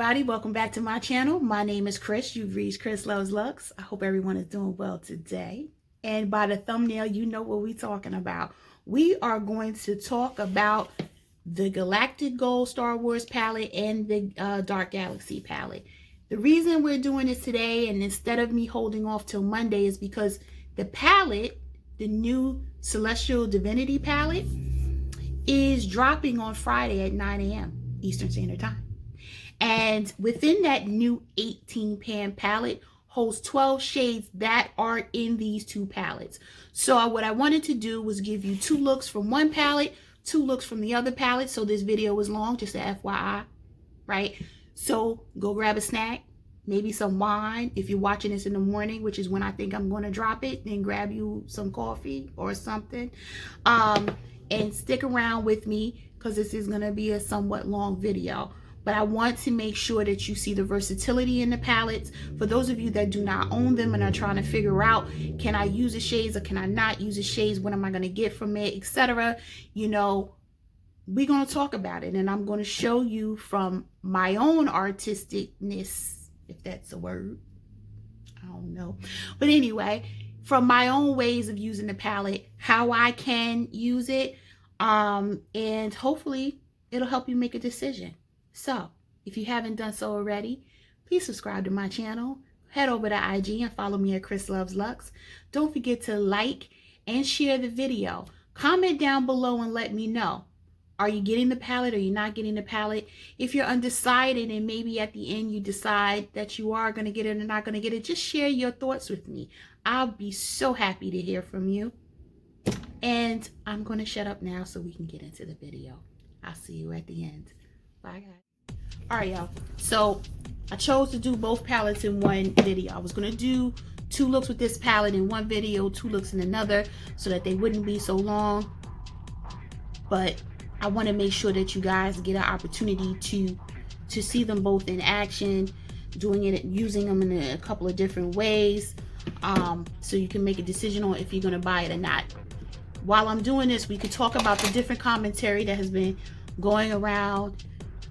everybody, welcome back to my channel. My name is Chris. You've reached Chris Loves Lux. I hope everyone is doing well today. And by the thumbnail, you know what we're talking about. We are going to talk about the Galactic Gold Star Wars palette and the Dark Galaxy palette. The reason we're doing this today, and instead of me holding off till Monday, is because the palette, the new Celestial Divinity palette, is dropping on Friday at 9 a.m. Eastern Standard Time. And within that new 18 pan palette holds 12 shades that are in these two palettes. So what I wanted to do was give you 2 looks from one palette, 2 looks from the other palette. So this video was long, just a FYI, right? So go grab a snack, maybe some wine. If you're watching this in the morning, which is when I think I'm going to drop it, then grab you some coffee or something. And stick around with me because this is going to be a somewhat long video. But I want to make sure that you see the versatility in the palettes. For those of you that do not own them and are trying to figure out, can I use the shades or can I not use the shades? What am I going to get from it, etc.? You know, we're going to talk about it. And I'm going to show you from my own artisticness, if that's a word. I don't know. But anyway, from my own ways of using the palette, how I can use it, and hopefully it'll help you make a decision. So if you haven't done so already, please subscribe to my channel, head over to IG and follow me at Chris Loves Lux. Don't forget to like and share the video. Comment down below and let me know, are you getting the palette or you're not getting the palette? If you're undecided and maybe at the end you decide that you are going to get it or not going to get it, just share your thoughts with me. I'll be so happy to hear from you. And I'm going to shut up now so we can get into the video. I'll see you at the end. Bye, guys. All right, y'all. So I chose to do both palettes in one video. I was going to do 2 looks with this palette in one video, 2 looks in another, so that they wouldn't be so long. But I want to make sure that you guys get an opportunity to see them both in action, doing it, using them in a couple of different ways, so you can make a decision on if you're going to buy it or not. While I'm doing this, we could talk about the different commentary that has been going around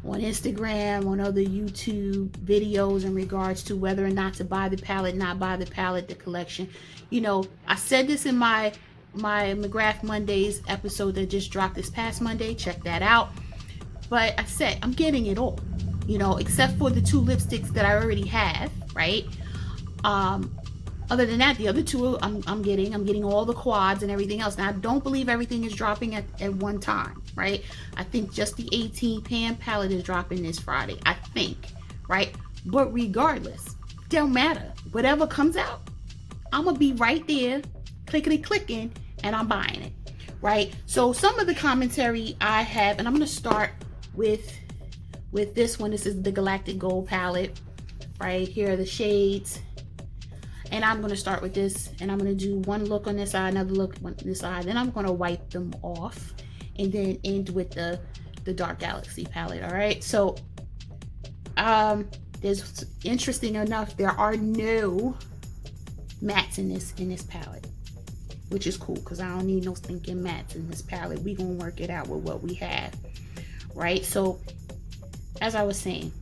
on Instagram, on other YouTube videos in regards to whether or not to buy the palette, not buy the palette, the collection. You know, I said this in my McGrath Mondays episode that just dropped this past Monday. Check that out. But I said I'm getting it all, you know, except for the 2 lipsticks that I already have, right? Other than that, the other 2 I'm getting all the quads and everything else. Now, I don't believe everything is dropping at one time, right? I think just the 18 pan palette is dropping this Friday, I think, right? But regardless, don't matter. Whatever comes out, I'm gonna be right there, clickety-clicking, and I'm buying it, right? So some of the commentary I have, and I'm gonna start with this one. This is the Galactic Gold palette, right? Here are the shades. And I'm going to start with this, and I'm going to do 1 look on this side, another look on this side. Then I'm going to wipe them off and then end with the Dark Galaxy palette. All right. So, there's, interesting enough, there are no mattes in this palette, which is cool because I don't need no stinking mattes in this palette. We're going to work it out with what we have. Right. So, as I was saying,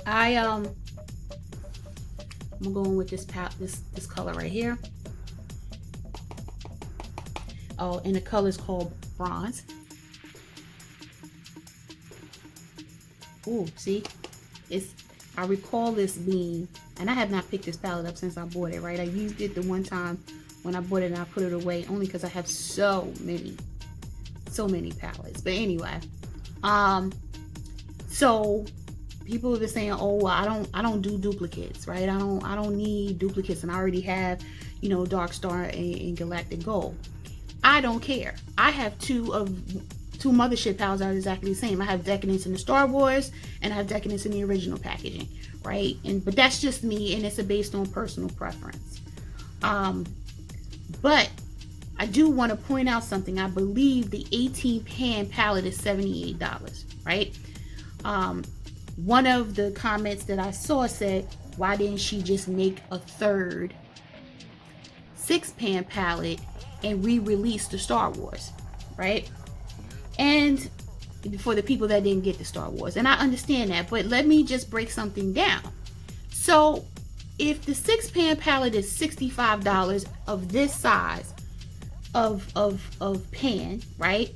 I'm going with this color right here. Oh, and the color is called Bronze. Oh, see, I recall this being, and I have not picked this palette up since I bought it, right? I used it the one time when I bought it and I put it away only because I have so many palettes. But anyway, so people have been saying, oh, well, I don't do duplicates, right? I don't need duplicates, and I already have, you know, Dark Star and Galactic Gold. I don't care. I have 2 mothership palettes that are exactly the same. I have Decadence in the Star Wars, and I have Decadence in the original packaging, right? But that's just me, and it's based on personal preference. But I do want to point out something. I believe the 18 pan palette is $78, right? One of the comments that I saw said, why didn't she just make a 3rd 6 pan palette and re-release the Star Wars, right? And for the people that didn't get the Star Wars. And I understand that, but let me just break something down. So if the 6-pan palette is $65 of this size of pan, right?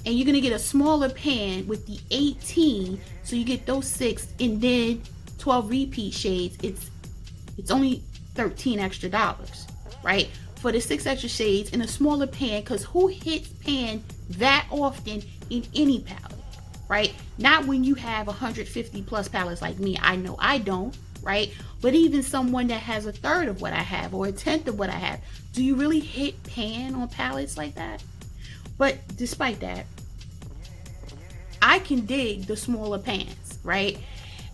And you're gonna get a smaller pan with the 18, so you get those 6 and then 12 repeat shades. It's only $13 extra, right? For the 6 extra shades in a smaller pan, because who hits pan that often in any palette, right? Not when you have 150 plus palettes like me. I know I don't, right? But even someone that has a third of what I have or a tenth of what I have, do you really hit pan on palettes like that? But despite that, I can dig the smaller pans, right?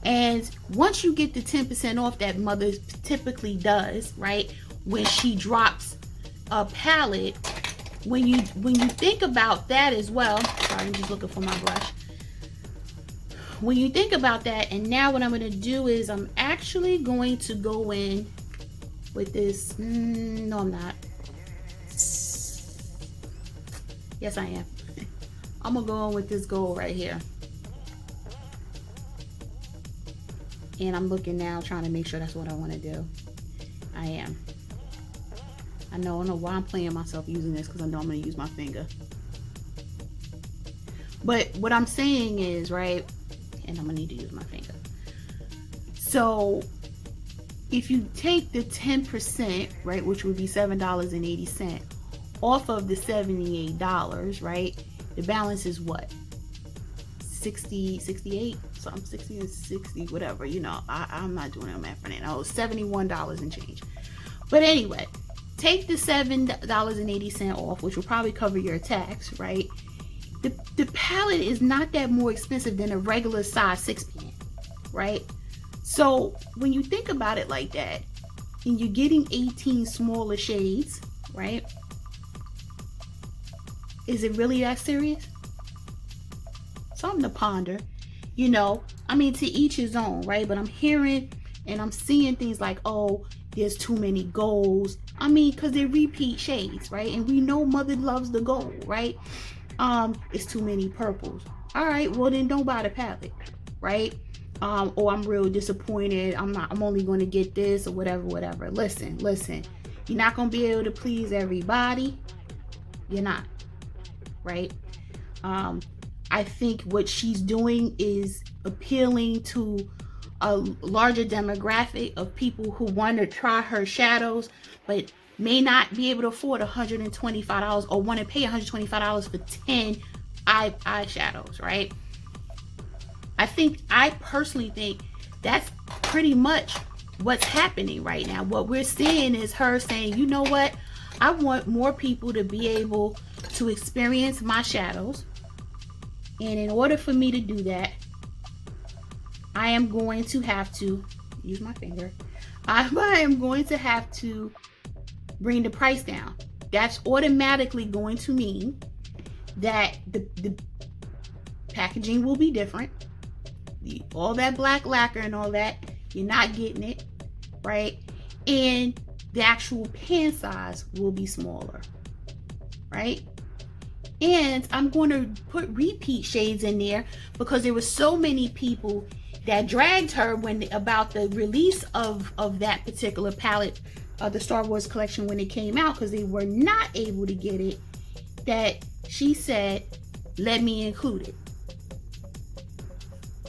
And once you get the 10% off that Mother typically does, right, when she drops a palette, when you think about that as well, sorry, I'm just looking for my brush. When you think about that, and now what I'm going to do is I'm actually going to go in with this. No, I'm not. Yes, I am. I'm going to go in with this gold right here. And I'm looking now, trying to make sure that's what I want to do. I am. I don't know why I'm playing myself using this, because I know I'm going to use my finger. But what I'm saying is, right, and I'm going to need to use my finger. So if you take the 10%, right, which would be $7.80 off of the $78, right, the balance is what? 60, 68, something, 60 and 60, whatever, you know, I'm not doing no math for that. Oh, $71 and change. But anyway, take the $7.80 off, which will probably cover your tax, right? The palette is not that more expensive than a regular size 6-pan, right? So when you think about it like that, and you're getting 18 smaller shades, right? Is it really that serious? Something to ponder, you know. I mean, to each his own, right? But I'm hearing and I'm seeing things like, oh, there's too many golds. I mean, because they're repeat shades, right? And we know Mother loves the gold, right? It's too many purples. All right, well then don't buy the palette, right? Or I'm real disappointed. I'm only going to get this or whatever. Listen. You're not going to be able to please everybody. You're not, right? I think what she's doing is appealing to a larger demographic of people who want to try her shadows, but may not be able to afford $125 or want to pay $125 for 10 eyeshadows, right? I personally think that's pretty much what's happening right now. What we're seeing is her saying, you know what? I want more people to be able to experience my shadows. And in order for me to do that, I am going to have to use my finger. I am going to have to bring the price down. That's automatically going to mean that the packaging will be different. All that black lacquer and all that, you're not getting it, right? And the actual pan size will be smaller, right? And I'm going to put repeat shades in there because there were so many people that dragged her about the release of that particular palette, the Star Wars collection, when it came out, because they were not able to get it, that she said, let me include it,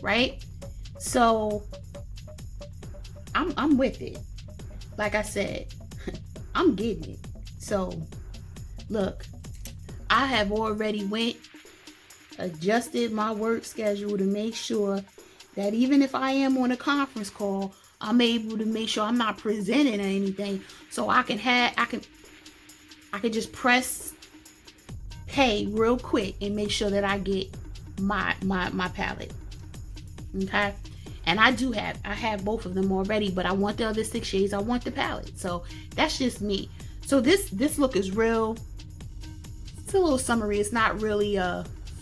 right? So I'm with it. Like I said, I'm getting it. So look, I have already adjusted my work schedule to make sure that even if I am on a conference call, I'm able to make sure I'm not presenting or anything. So I can just press pay real quick and make sure that I get my palette. Okay. And I have both of them already, but I want the other 6 shades. I want the palette. So that's just me. So this look is real. It's a little summery. It's not really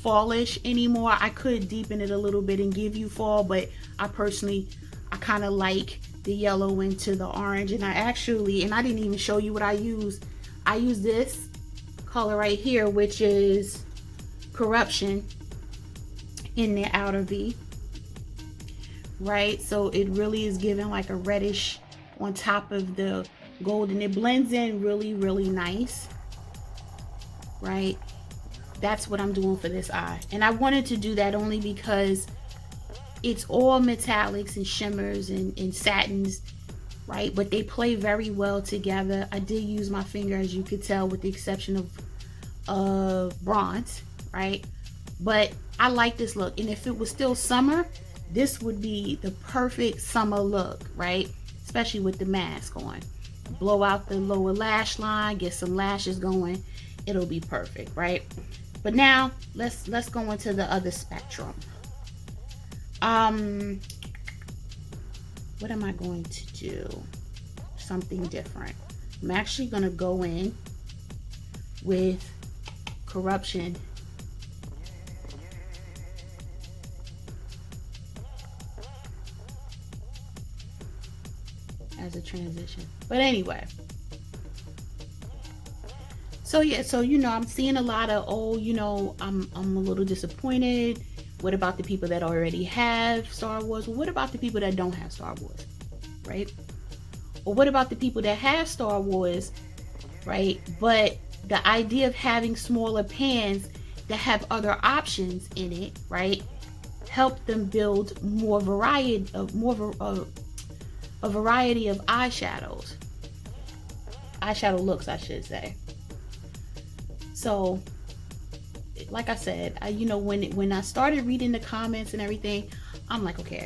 fallish anymore. I could deepen it a little bit and give you fall, but I kind of like the yellow into the orange. And I didn't even show you what I used. I use this color right here, which is Corruption. in the outer V, right? So it really is giving like a reddish on top of the gold, and it blends in really, really nice, right? That's what I'm doing for this eye. And I wanted to do that only because it's all metallics and shimmers and satins, right? But they play very well together. I did use my finger, as you could tell, with the exception of bronze, right? But I like this look. And if it was still summer, this would be the perfect summer look, right? Especially with the mask on. Blow out the lower lash line, get some lashes going. It'll be perfect, right? But now let's go into the other spectrum. What am I going to do? Something different. I'm actually gonna go in with Corruption. As a transition. But anyway. So yeah, so you know, I'm seeing a lot of, oh, you know, I'm a little disappointed. What about the people that already have Star Wars? Well, what about the people that don't have Star Wars, right? Or what about the people that have Star Wars, right? But the idea of having smaller pans that have other options in it, right, help them build more variety of a variety of eyeshadow looks, I should say. So, like I said, you know, when I started reading the comments and everything, I'm like, okay,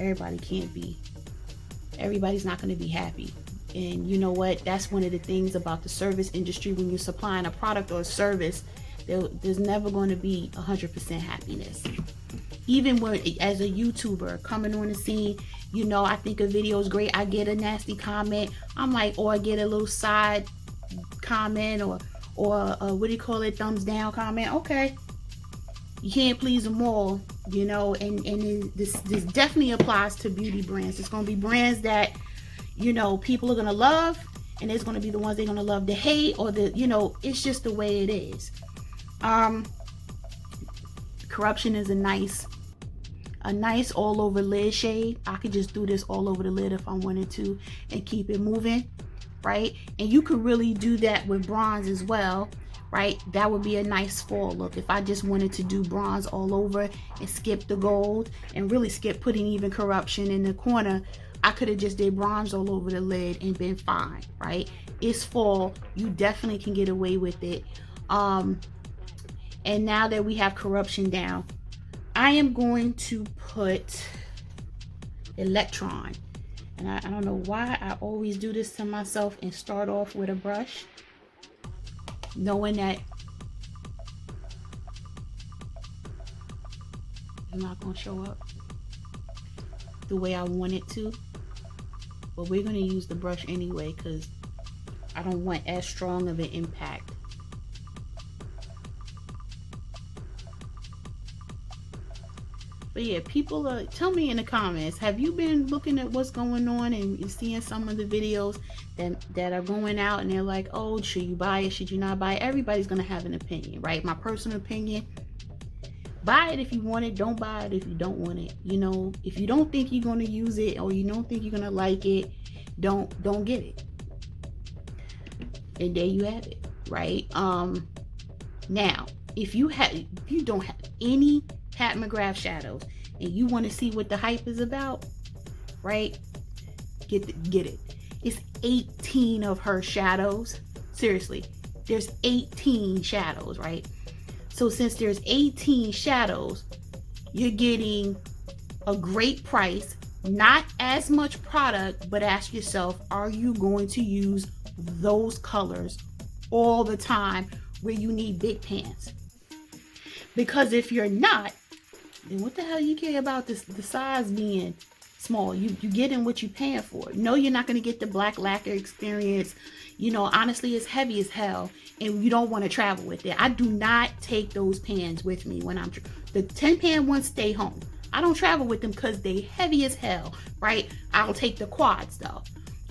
everybody's not going to be happy. And you know what? That's one of the things about the service industry. When you're supplying a product or a service, there's never going to be 100% happiness. Even when, as a YouTuber coming on the scene, you know, I think a video is great. I get a nasty comment. I'm like, or I get a little side comment or what do you call it? Thumbs down comment. Okay. You can't please them all, you know, and this definitely applies to beauty brands. It's going to be brands that, you know, people are going to love, and there's going to be the ones they're going to love to hate, or the, you know, it's just the way it is. Corruption is a nice all over lid shade. I could just do this all over the lid if I wanted to and keep it moving, right? And you could really do that with bronze as well, right? That would be a nice fall look. If I just wanted to do bronze all over and skip the gold and really skip putting even Corruption in the corner, I could have just did bronze all over the lid and been fine, right? It's fall. You definitely can get away with it. And now that we have Corruption down, I am going to put Electron. And I don't know why I always do this to myself and start off with a brush, knowing that it's not going to show up the way I want it to. But we're going to use the brush anyway because I don't want as strong of an impact. But yeah, people, tell me in the comments, have you been looking at what's going on and seeing some of the videos that are going out and they're like, oh, should you buy it? Should you not buy it? Everybody's going to have an opinion, right? My personal opinion, buy it if you want it. Don't buy it if you don't want it. You know, if you don't think you're going to use it or you don't think you're going to like it, don't get it. And there you have it, right? Now, if you don't have any Pat McGrath shadows and you want to see what the hype is about, right? Get it. It's 18 of her shadows. Seriously, there's 18 shadows, right? So since there's 18 shadows, you're getting a great price, not as much product, but ask yourself, are you going to use those colors all the time where you need big pans? Because if you're not, then what the hell you care about this, the size being small? You getting what you paying for. No, you're not going to get the black lacquer experience. You know, honestly, it's heavy as hell and you don't want to travel with it. I do not take those pans with me when I'm the 10 pan ones stay home. I don't travel with them because they heavy as hell, right? I'll take the quads though,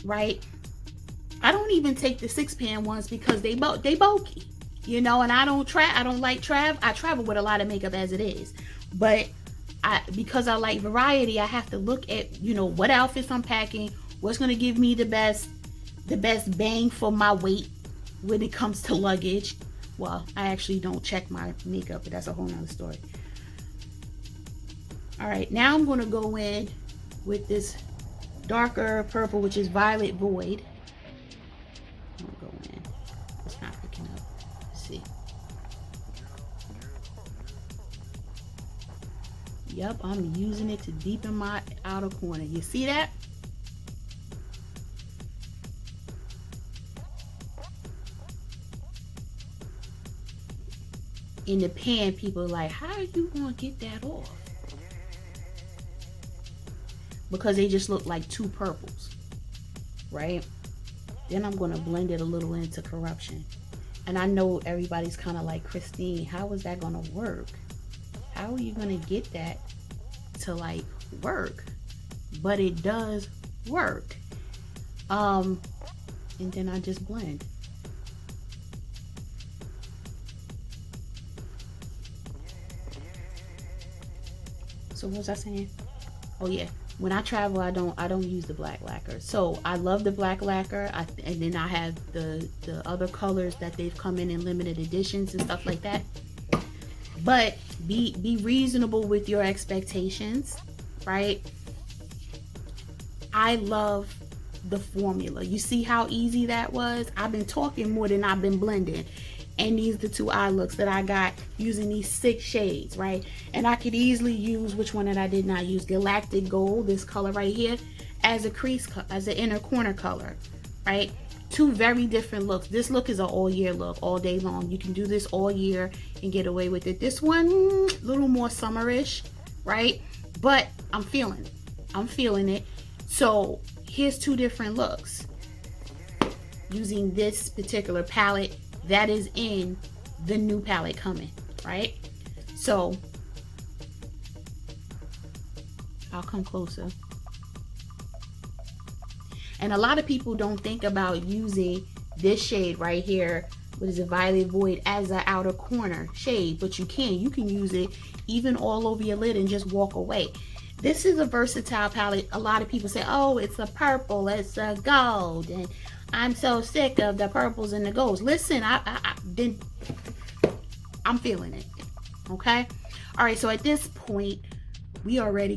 right? I don't even take the 6 pan ones because they bulky, you know, and I don't travel with a lot of makeup as it is. But because I like variety, I have to look at, you know, what outfits I'm packing, what's going to give me the best bang for my weight when it comes to luggage. Well, I actually don't check my makeup, but that's a whole nother story. All right, now I'm going to go in with this darker purple, which is Violet Void. I'm going to go in. It's not picking up. Let's see. Yep, I'm using it to deepen my outer corner. You see that? In the pan, people are like, how are you going to get that off? Because they just look like two purples, right? Then I'm going to blend it a little into Corruption. And I know everybody's kind of like, Christine, how is that going to work? How are you going to get that to like work? But it does work. And then I just blend. So what was I saying? Oh yeah, when I travel, I don't use the black lacquer. So I love the black lacquer. And then I have the other colors that they've come in limited editions and stuff like that. But be reasonable with your expectations, right? I love the formula. You see how easy that was? I've been talking more than I've been blending. And these are the two eye looks that I got using these 6 shades, right? And I could easily use, which one that I did not use, Galactic Gold, this color right here, as a crease, as an inner corner color, right? 2 very different looks. This look is an all year look, all day long. You can do this all year and get away with it. This one, a little more summerish, right? But I'm feeling it. I'm feeling it. So here's 2 different looks using this particular palette that is in the new palette coming, right? So I'll come closer. And a lot of people don't think about using this shade right here, what is it, Violet Void, as an outer corner shade, but you can use it even all over your lid and just walk away. This is a versatile palette. A lot of people say, oh, it's a purple, it's a gold, and I'm so sick of the purples and the golds. Listen, I'm feeling it. Okay. All right. So at this point, we already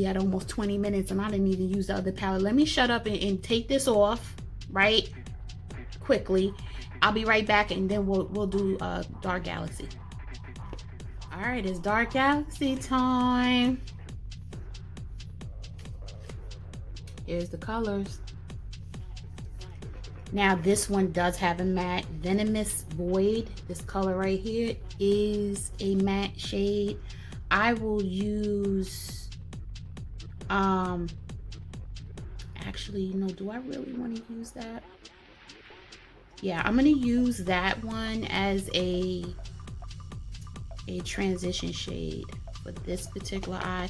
at almost 20 minutes, and I didn't even use the other palette. Let me shut up and take this off, right? Quickly. I'll be right back, and then we'll do Dark Galaxy. All right, it's Dark Galaxy time. Here's the colors. Now this one does have a matte. Venomous Void, this color right here, is a matte shade. I will use actually, you know, do I really want to use that? Yeah, I'm gonna use that one as a transition shade for this particular eye.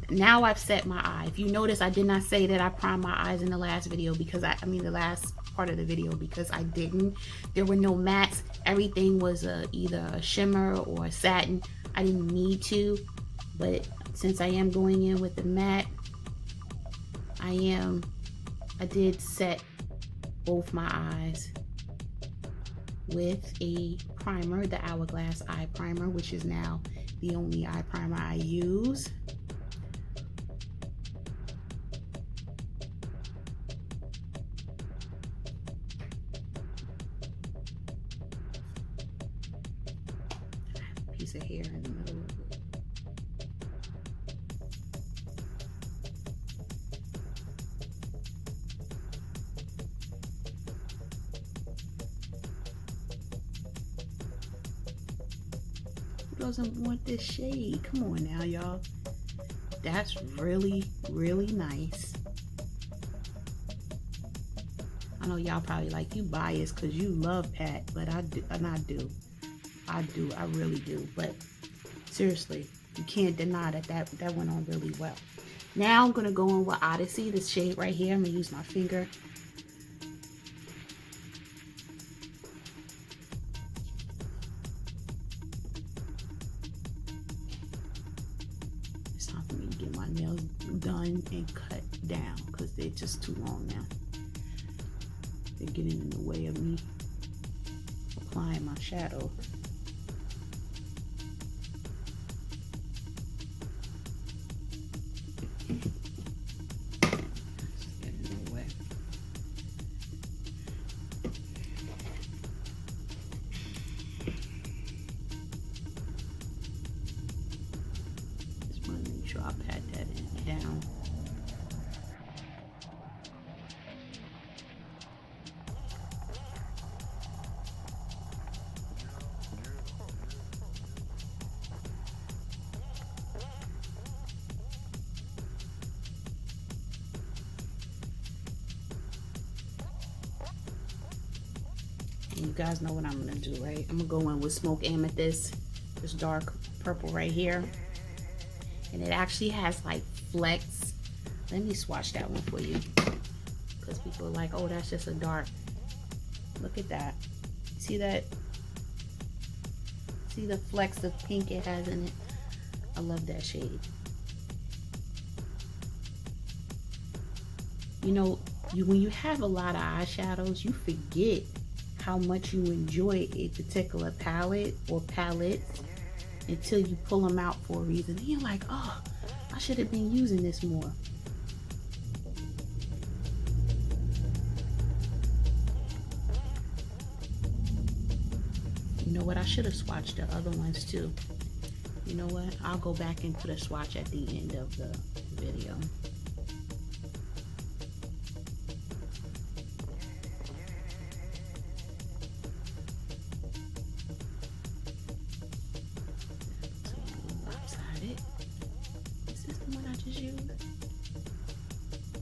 Now I've set my eye. If you notice, I did not say that I primed my eyes in the last video, because I mean the last part of the video, because I didn't. There were no mattes. Everything was either a shimmer or a satin. I didn't need to, but since I am going in with the matte, I did set both my eyes with a primer, the Hourglass Eye Primer, which is now the only eye primer I use. Piece of hair in the middle of it. Who doesn't want this shade? Come on now, y'all. That's really, really nice. I know y'all probably like, you biased because you love Pat, but I do, and I do. I really do. But seriously, you can't deny that went on really well. Now I'm gonna go in with Odyssey, this shade right here. I'm gonna use my finger. It's time for me to get my nails done and cut down because they're just too long now. They're getting in the way of me applying my shadow. I'll pat that down. And you guys know what I'm gonna do, right? I'm gonna go in with Smoke Amethyst, this dark purple right here. And it actually has like flecks. Let me swatch that one for you. Because people are like, oh, that's just a dark. Look at that. See that? See the flecks of pink it has in it? I love that shade. You know, when you have a lot of eyeshadows, you forget how much you enjoy a particular palette or palettes until you pull them out for a reason. And you're like, oh, I should have been using this more. You know what? I should have swatched the other ones too. You know what? I'll go back and put a swatch at the end of the video.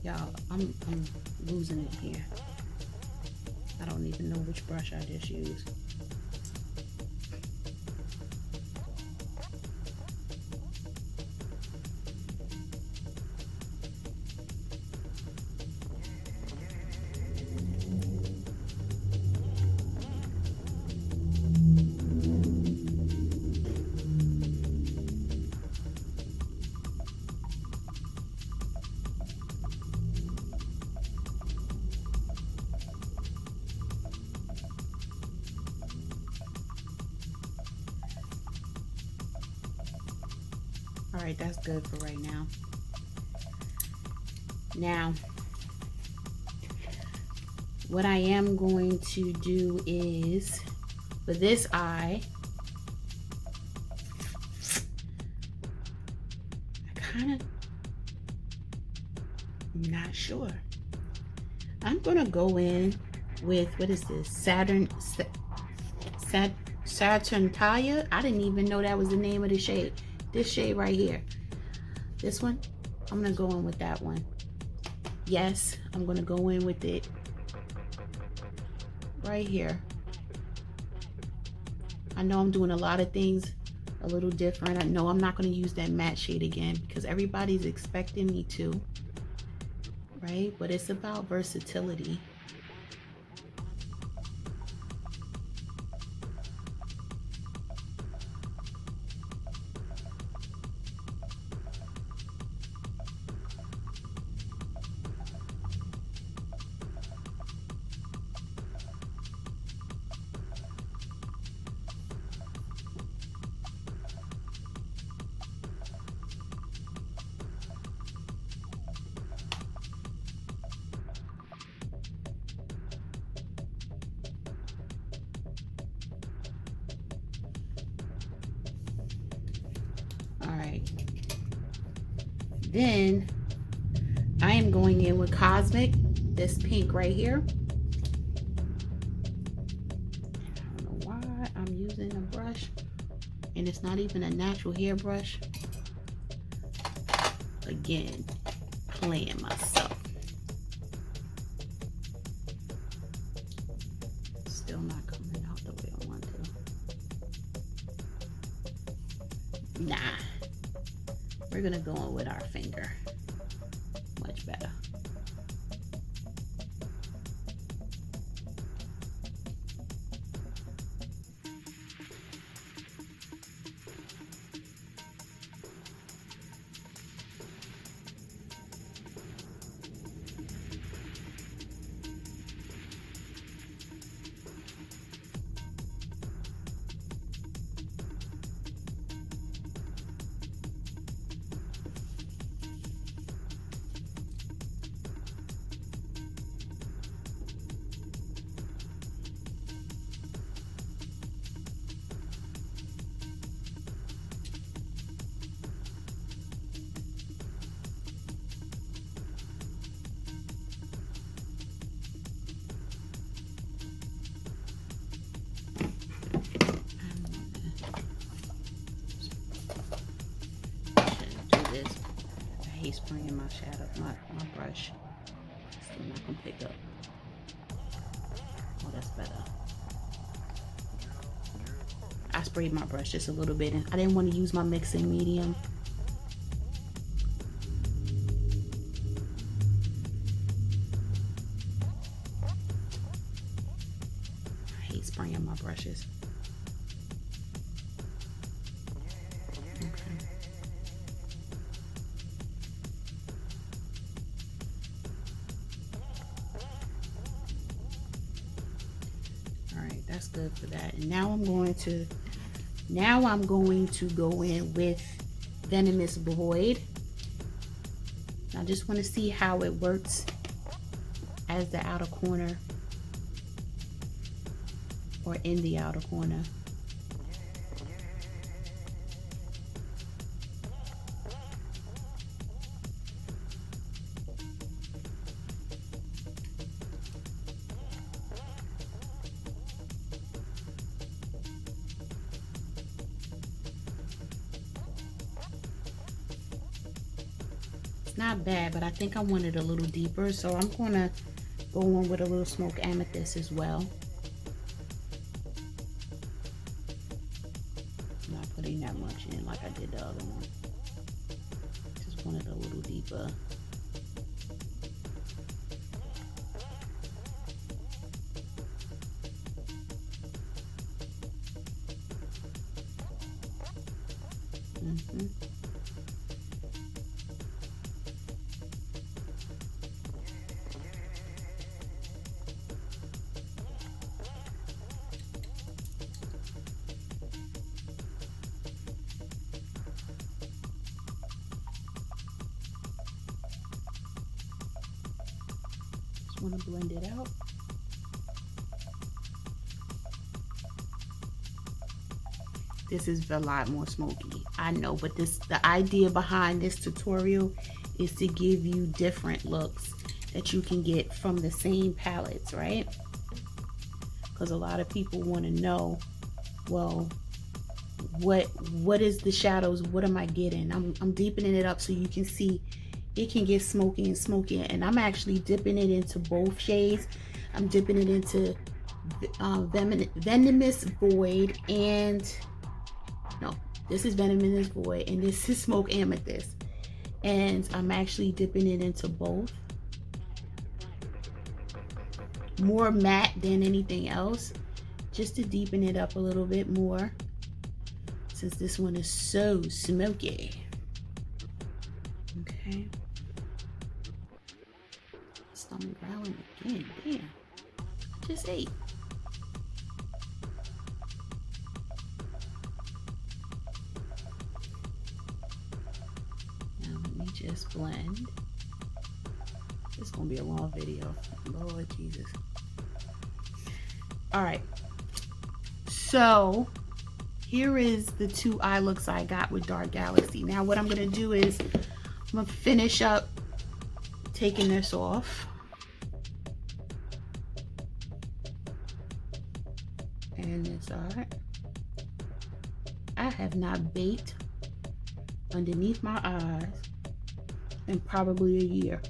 Y'all, I'm losing it here. I don't even know which brush I just used. All right, that's good for right now. Now, what I am going to do is, for this eye, I'm not sure. I'm gonna go in with, what is this? Saturntalia? I didn't even know that was the name of the shade. This shade right here. This one, I'm gonna go in with that one. Yes, I'm gonna go in with it right here. I know I'm doing a lot of things a little different. I know I'm not gonna use that matte shade again because everybody's expecting me to, right? But it's about versatility. Then I am going in with Cosmic, this pink right here. I don't know why I'm using a brush and it's not even a natural hair brush. Again, playing myself. Still not coming out the way I want to. Nah. We're gonna go in with our finger. Much better. hate spraying my shadow, my brush. Still not gonna pick up. Oh, that's better. I sprayed my brush just a little bit, and I didn't want to use my mixing medium. I hate spraying my brushes. Okay. All right, that's good for that. And now I'm going to go in with Venomous Void. I just want to see how it works as the outer corner, or in the outer corner. Not bad, but I think I want it a little deeper, so I'm gonna go on with a little smoke amethyst as well. Not putting that much in like I did the other one. Just want it a little deeper. Want to blend it out. This is a lot more smoky, I know, but the idea behind this tutorial is to give you different looks that you can get from the same palettes, right? Because a lot of people want to know, well, what is the shadows? What am I getting? I'm deepening it up so you can see it can get smoky and smoky, and I'm actually dipping it into both shades. I'm dipping it into Venomous Void, and no, this is Venomous Void, and this is Smoke Amethyst, and I'm actually dipping it into both. More matte than anything else, just to deepen it up a little bit more, since this one is so smoky. Okay. Stomach growling again. Damn. I just ate. Now let me just blend. This is gonna be a long video. Lord Jesus. Alright. So here is the two eye looks I got with Dark Galaxy. Now what I'm gonna do is I'm gonna finish up taking this off. And it's alright. I have not baked underneath my eyes in probably a year.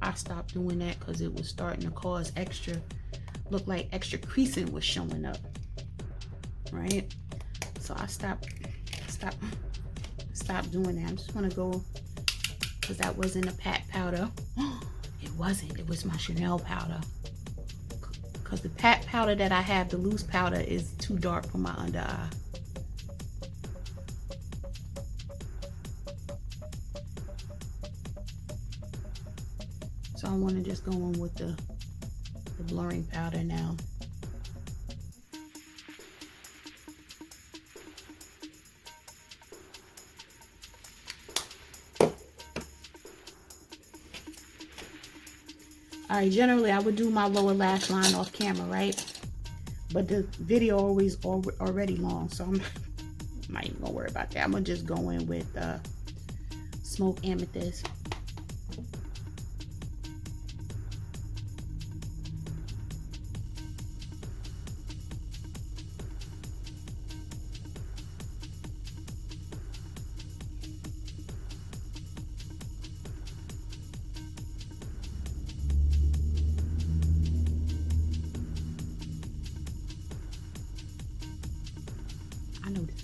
I stopped doing that because it was starting to cause look like extra creasing was showing up. Right? So I stopped doing that. I just want to go, because that wasn't a Pat powder. It wasn't. It was my Chanel powder. Because the Pat powder that I have, the loose powder, is too dark for my under eye. So I want to just go on with the blurring powder now. Alright, generally I would do my lower lash line off camera, right? But the video always already long, so I'm not even gonna worry about that. I'm gonna just go in with Smoke Amethyst.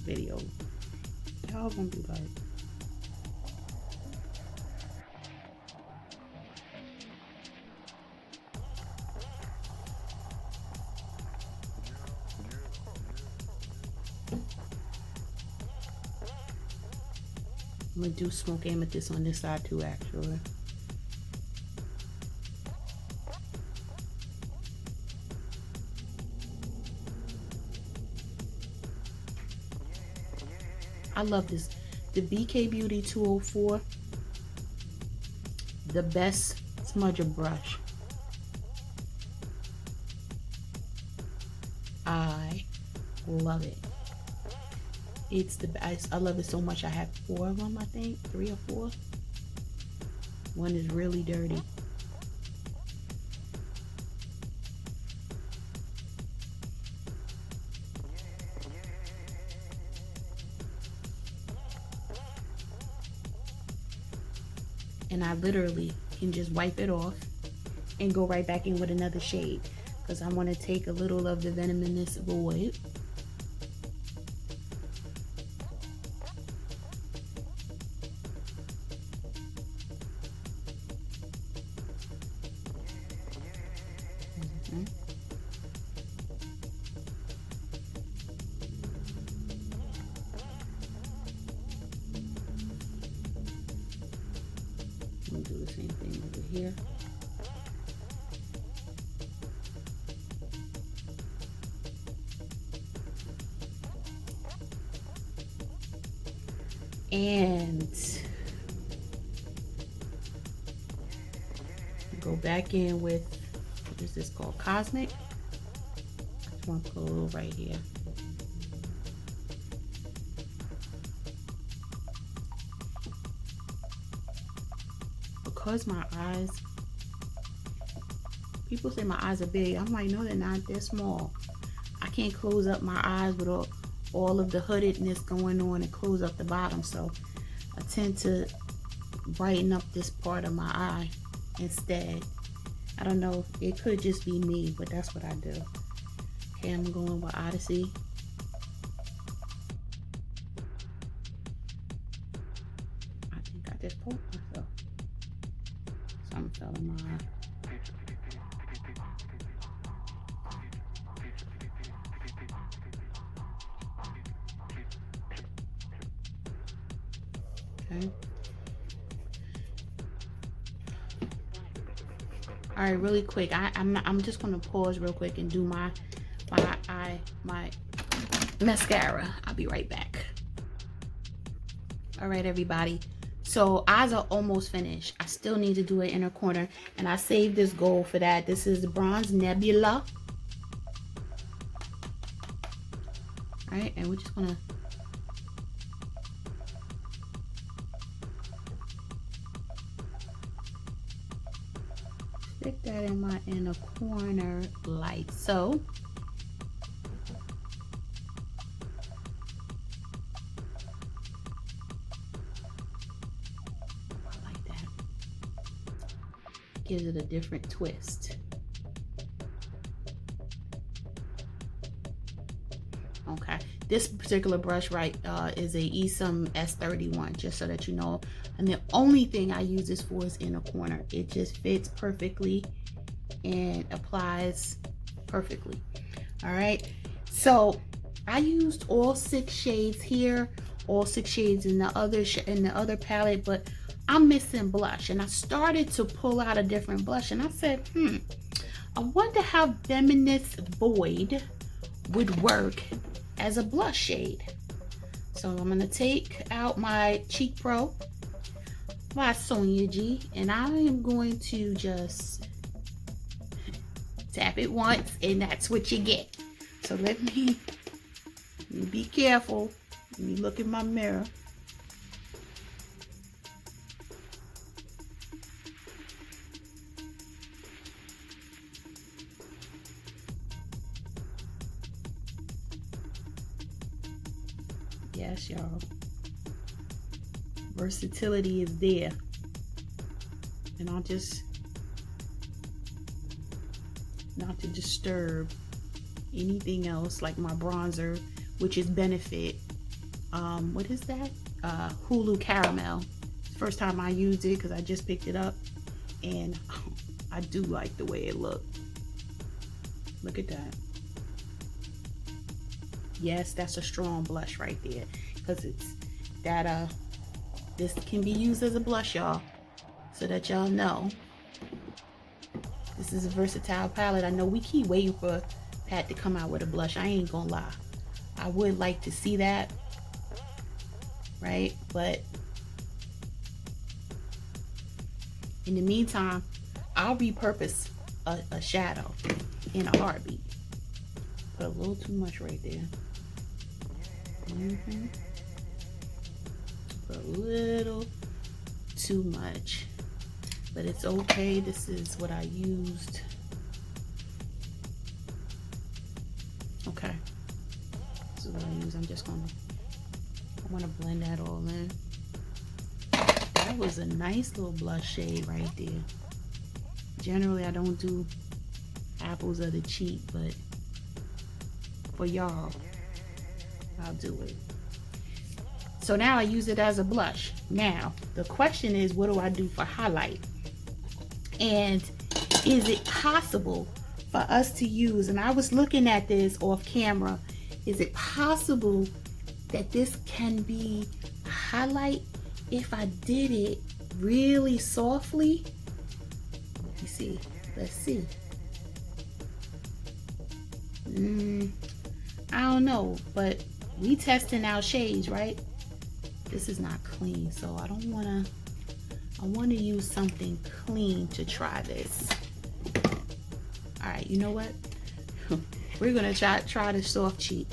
video. Y'all gonna be like, I'm gonna do smoke amethyst on this side too, actually. I love this. The BK Beauty 204. The best smudger brush. I love it. It's the best. I love it so much. I have 4 of them, I think. 3 or 4. One is really dirty. And I literally can just wipe it off and go right back in with another shade, because I want to take a little of the Venomous Void. Do the same thing over here. And go back in with, what is this called? Cosmic. I just want to put a little right here. Because my eyes, people say my eyes are big. I'm like, no, they're not. They're small. I can't close up my eyes with all of the hoodedness going on and close up the bottom. So I tend to brighten up this part of my eye instead. I don't know. It could just be me, but that's what I do. Okay, I'm going with Odyssey. I think I just poked myself. Something fell in my eye. Okay. All right, really quick. I'm just gonna pause real quick and do my mascara. I'll be right back. All right, everybody. So eyes are almost finished. I still need to do an inner corner, and I saved this gold for that. This is the Bronze Nebula. All right, and we're just gonna stick that in my inner corner like so. Gives it a different twist. Okay, this particular brush is a Esam S31, just so that you know. And the only thing I use this for is inner corner. It just fits perfectly and applies perfectly. All right, so I used all 6 shades here, all 6 shades in the other palette, but I'm missing blush, and I started to pull out a different blush, and I said, I wonder how Venomous Void would work as a blush shade. So I'm gonna take out my Cheek Pro by Sonia G, and I am going to just tap it once, and that's what you get. So let me be careful. Let me look in my mirror. Yes, y'all. Versatility is there. And I'll just, not to disturb anything else, like my bronzer, which is Benefit. what is that? Hulu Caramel. First time I used it because I just picked it up, and I do like the way it looked. Look at that. Yes, that's a strong blush right there, because it's that this can be used as a blush, y'all, so that y'all know this is a versatile palette. I know we keep waiting for Pat to come out with a blush. I ain't gonna lie, I would like to see that, right? But in the meantime, I'll repurpose a shadow in a heartbeat. Put a little too much right there. Put a little too much, but it's okay. This is what I used. Okay, this is what I use. I want to blend that all in. That was a nice little blush shade right there. Generally, I don't do apples of the cheek, but for y'all, I'll do it. So now I use it as a blush. Now, the question is, what do I do for highlight? And is it possible for us to use, and I was looking at this off camera, is it possible that this can be a highlight if I did it really softly? Let me see. Let's see. I don't know, but we testing our shades, right? This is not clean, so I want to use something clean to try this. All right, you know what? We're gonna try the soft cheek.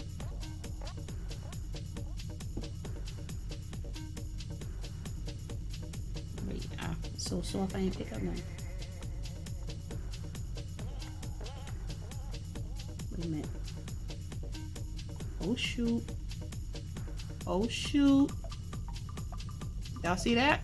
Wait, so soft I ain't pick up nothing. Wait a minute. Oh shoot. Oh shoot. Y'all see that?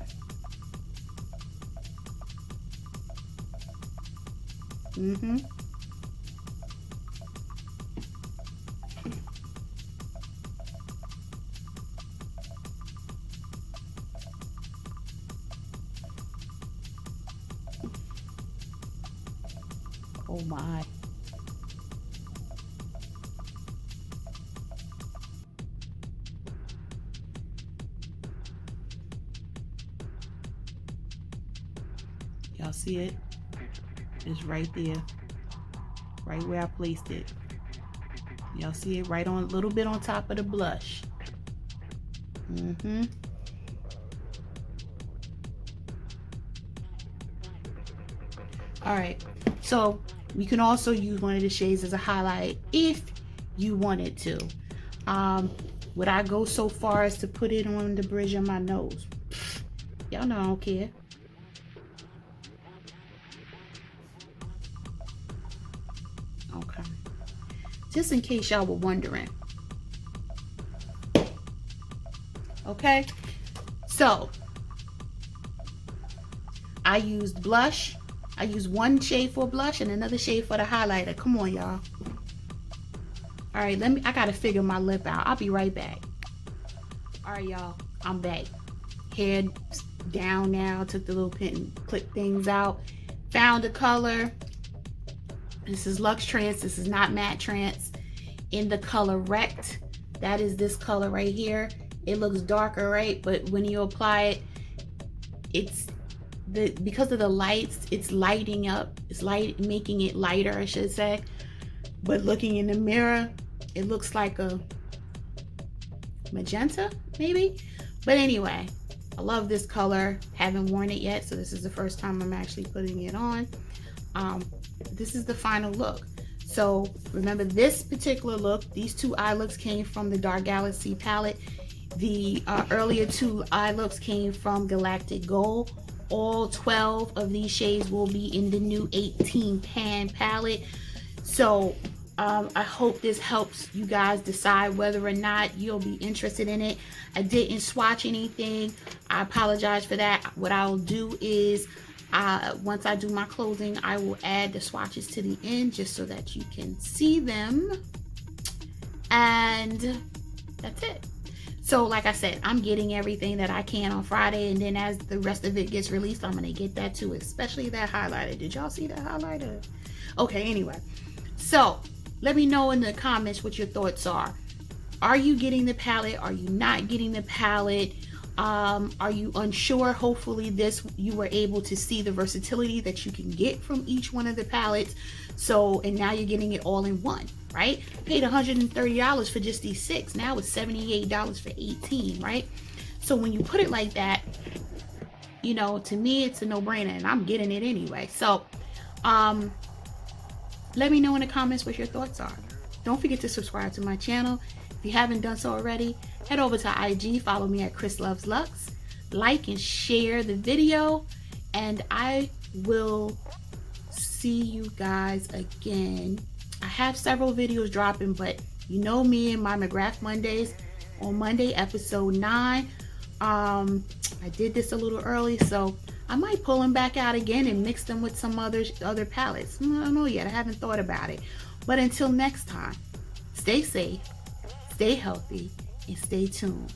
Oh my. Y'all see it? It's right there. Right where I placed it. Y'all see it right on, a little bit on top of the blush. All right, so you can also use one of the shades as a highlight if you wanted to. Would I go so far as to put it on the bridge of my nose? Y'all know I don't care. Okay, just in case y'all were wondering. Okay, so I used blush. I used one shade for blush and another shade for the highlighter. Come on, y'all. All right, I gotta figure my lip out. I'll be right back. All right, y'all, I'm back. Hair down now, took the little pin and clip things out. Found a color. This is Luxe Trance. This is not Matte Trance. In the color Rect. That is this color right here. It looks darker, right? But when you apply it, because of the lights, it's lighting up. It's making it lighter, I should say. But looking in the mirror, it looks like a magenta, maybe. But anyway, I love this color. Haven't worn it yet, so this is the first time I'm actually putting it on. This is the final look. So remember, this particular look, these two eye looks came from the Dark Galaxy palette. The earlier two eye looks came from Galactic Gold. All 12 of these shades will be in the new 18 pan palette. So I hope this helps you guys decide whether or not you'll be interested in it. I didn't swatch anything. I apologize for that. What I'll do is once I do my closing, I will add the swatches to the end just so that you can see them. And that's it. So like I said, I'm getting everything that I can on Friday, and then as the rest of it gets released, I'm gonna get that too, especially that highlighter. Did y'all see that highlighter? Okay, anyway, so let me know in the comments what your thoughts are. Are you getting the palette? Are you not getting the palette? Are you unsure? Hopefully you were able to see the versatility that you can get from each one of the palettes. So, and now you're getting it all in one, right? Paid $130 for just these 6. Now it's $78 for 18, right? So when you put it like that, you know, to me, it's a no-brainer, and I'm getting it anyway. So, let me know in the comments what your thoughts are. Don't forget to subscribe to my channel. If you haven't done so already, head over to IG, follow me at Chris Loves Lux, like and share the video, and I will see you guys again. I have several videos dropping, but you know me and my McGrath Mondays. On Monday, episode 9, I did this a little early, so I might pull them back out again and mix them with some other palettes. I don't know yet. I haven't thought about it. But until next time, stay safe, stay healthy, and stay tuned.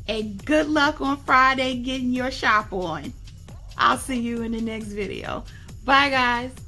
And good luck on Friday getting your shop on. I'll see you in the next video. Bye, guys.